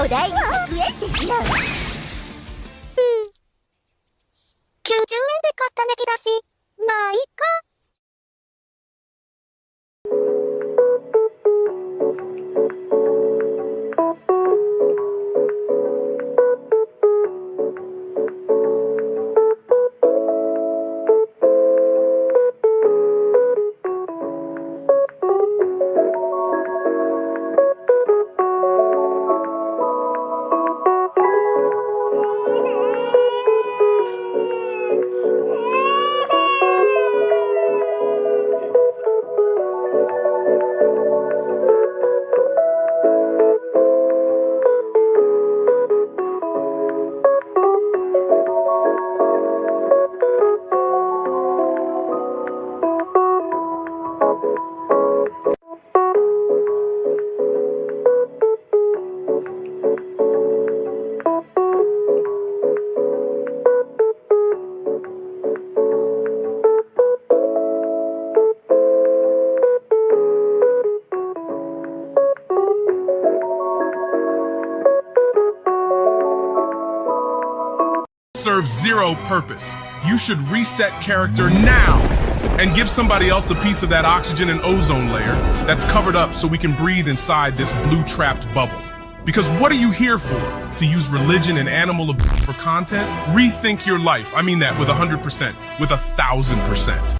代200円ですよ。90円で買ったネギだし、まあいいか。Serves zero purpose. You should reset character now and give somebody else a piece of that oxygen and ozone layer that's covered up so we can breathe inside this blue trapped bubble. Because what are you here for? To use religion and animal abuse for content? Rethink your life. I mean that with 100%, with 1,000%.